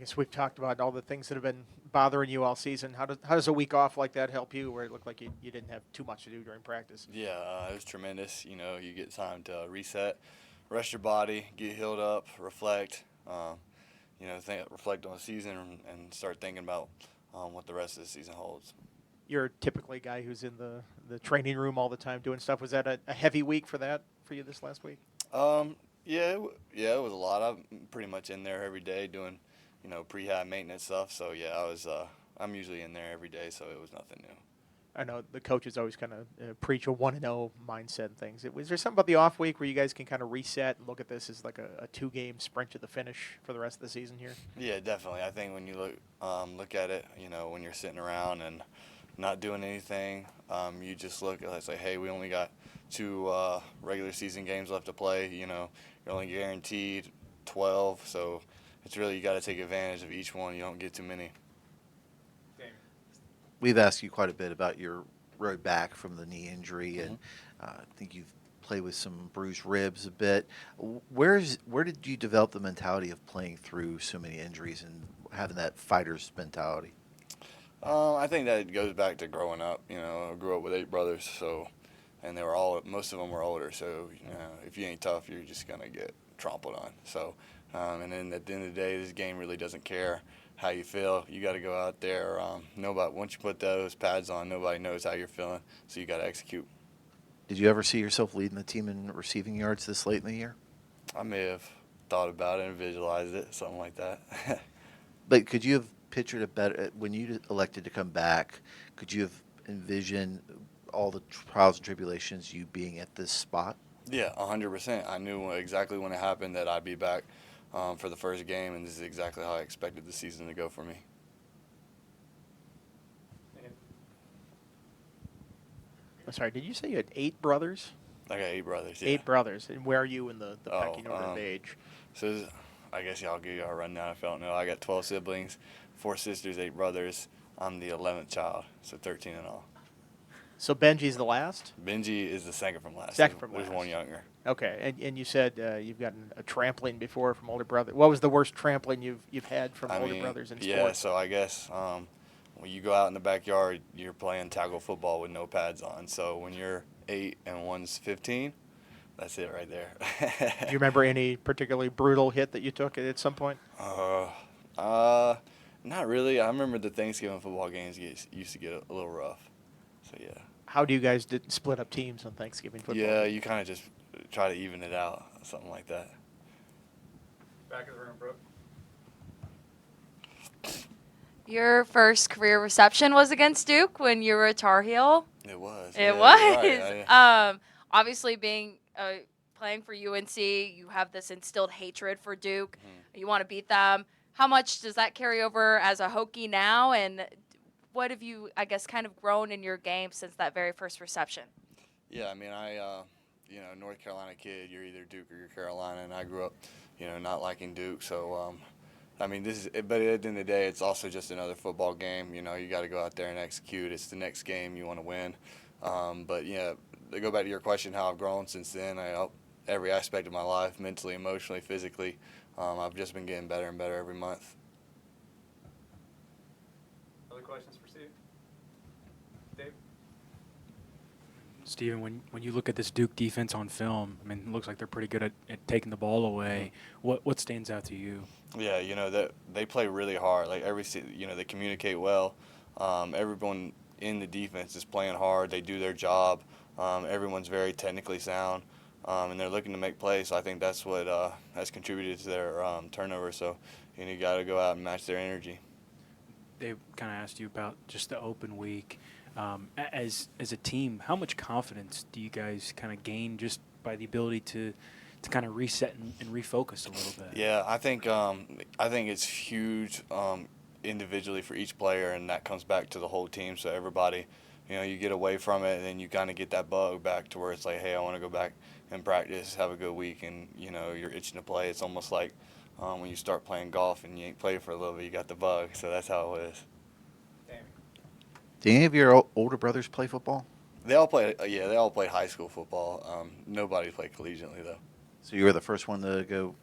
guess we've talked about all the things that have been bothering you all season. How does a week off like that help you, where it looked like you didn't have too much to do during practice? Yeah, it was tremendous. You get time to reset, rest your body, get healed up, reflect. Reflect on the season and start thinking about what the rest of the season holds. You're typically a guy who's in the training room all the time doing stuff. Was that a heavy week for you this last week? Yeah, it was a lot. I'm pretty much in there every day doing, prehab maintenance stuff. So yeah, I'm usually in there every day, so it was nothing new. I know the coaches always kind of preach a 1-0 mindset and things. Was there something about the off week where you guys can kind of reset and look at this as like a 2-game sprint to the finish for the rest of the season here? Yeah, definitely. I think when you look at it, when you're sitting around and not doing anything, you just look at it like, hey, we only got 2 regular season games left to play. You're only guaranteed 12, so it's really you got to take advantage of each one. You don't get too many. We've asked you quite a bit about your road back from the knee injury, and I think you've played with some bruised ribs a bit. Where did you develop the mentality of playing through so many injuries and having that fighter's mentality? I think that goes back to growing up. I grew up with 8 brothers, and most of them were older. So if you ain't tough, you're just gonna get trampled on. So, and then at the end of the day, this game really doesn't care how you feel. You got to go out there. Once you put those pads on, nobody knows how you're feeling. So you got to execute. Did you ever see yourself leading the team in receiving yards this late in the year? I may have thought about it and visualized it, something like that. But could you have pictured it better when you elected to come back? Could you have envisioned all the trials and tribulations you being at this spot? Yeah, 100%. I knew exactly when it happened that I'd be back for the first game, and this is exactly how I expected the season to go for me. I'm sorry, did you say you had 8 brothers? I got 8 brothers. Yeah. 8 brothers. And where are you in the pecking order of age? So I guess I'll give you a rundown if you don't know. I got 12 siblings, 4 sisters, 8 brothers. I'm the 11th child, so 13 in all. So Benji's the last? Benji is the second from last. Second from last. There's one younger. Okay, and you said you've gotten a trampoline before from older brother. What was the worst trampoline you've had from older brothers in sports? Yeah, so I guess when you go out in the backyard, you're playing tackle football with no pads on. So when you're 8 and one's 15, that's it right there. Do you remember any particularly brutal hit that you took at some point? Not really. I remember the Thanksgiving football games used to get a little rough. So yeah. How do you guys split up teams on Thanksgiving football? Yeah, you kind of just try to even it out, something like that. Back of the room, Brooke. Your first career reception was against Duke when you were a Tar Heel. It was. It yeah, was. Right. Obviously, playing for UNC, you have this instilled hatred for Duke. You want to beat them. How much does that carry over as a Hokie now? And what have you, I guess, kind of grown in your game since that very first reception? Yeah, I mean, North Carolina kid, you're either Duke or you're Carolina, and I grew up, not liking Duke. So, but at the end of the day, it's also just another football game. You got to go out there and execute. It's the next game you want to win. But yeah, to go back to your question, how I've grown since then, every aspect of my life, mentally, emotionally, physically, I've just been getting better and better every month. Other questions for Steve? Dave? Stephen, when you look at this Duke defense on film, I mean, it looks like they're pretty good at taking the ball away. What stands out to you? Yeah, that they play really hard. Like they communicate well. Everyone in the defense is playing hard. They do their job. Everyone's very technically sound, and they're looking to make plays. So I think that's what has contributed to their turnover. So you got to go out and match their energy. They kind of asked you about just the open week. As a team, how much confidence do you guys kind of gain just by the ability to kind of reset and refocus a little bit? Yeah, I think it's huge individually for each player, and that comes back to the whole team. So everybody, you get away from it, and then you kind of get that bug back to where it's like, hey, I want to go back and practice, have a good week, and you're itching to play. It's almost like when you start playing golf and you ain't played for a little bit, you got the bug. So that's how it is. Do any of your older brothers play football? They all play. They all played high school football. Nobody played collegiately though. So you were the first one to go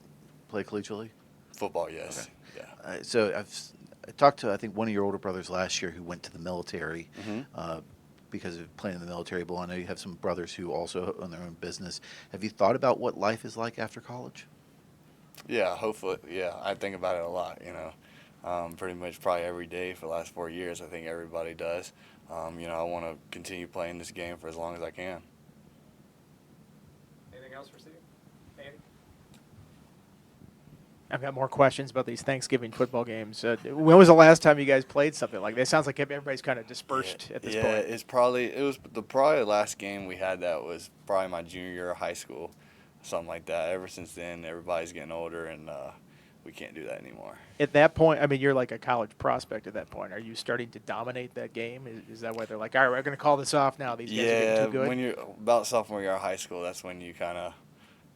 play collegiately? Football, yes. Okay. I talked to, I think, one of your older brothers last year who went to the military Mhm. because of playing in the military. But I know you have some brothers who also own their own business. Have you thought about what life is like after college? Yeah, hopefully. Yeah, I think about it a lot. Pretty much probably every day for the last 4 years. I think everybody does. I want to continue playing this game for as long as I can. Anything else for Steve? Andy? I've got more questions about these Thanksgiving football games. When was the last time you guys played something like that? It sounds like everybody's kind of dispersed at this yeah, point. it was the probably last game we had that was probably my junior year of high school, something like that. Ever since then, everybody's getting older and we can't do that anymore. At that point, I mean, you're like a college prospect at that point. Are you starting to dominate that game? Is that why they're like, all right, we're going to call this off now? These guys are getting too good? When you're about sophomore year of high school, that's when you kind of,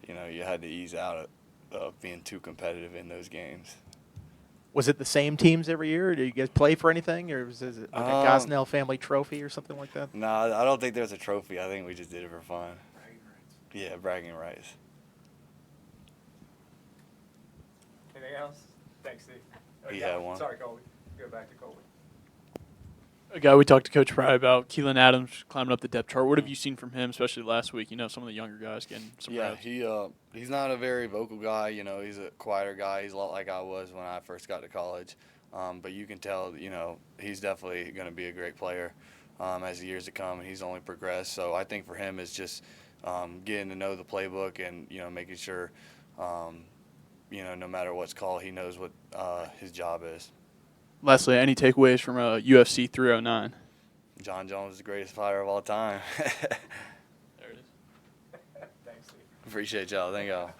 you had to ease out of being too competitive in those games. Was it the same teams every year? Or did you guys play for anything? Or was it like a Gosnell family trophy or something like that? No, I don't think there's a trophy. I think we just did it for fun. Bragging rights. Yeah, bragging rights. Anything else? Thanks, Steve. He had one. Sorry, Colby. Go back to Colby. A guy we talked to Coach Pry about, Kellen Adams, climbing up the depth chart. What have you seen from him, especially last week? Some of the younger guys getting some Yeah, reps. he's not a very vocal guy. He's a quieter guy. He's a lot like I was when I first got to college. But you can tell, he's definitely going to be a great player as the years to come, and he's only progressed. So I think for him it's just getting to know the playbook and, making sure, no matter what's called, he knows what his job is. Lastly, any takeaways from UFC 309? John Jones is the greatest fighter of all time. There it is. Thanks, Steve. Appreciate y'all. Thank y'all.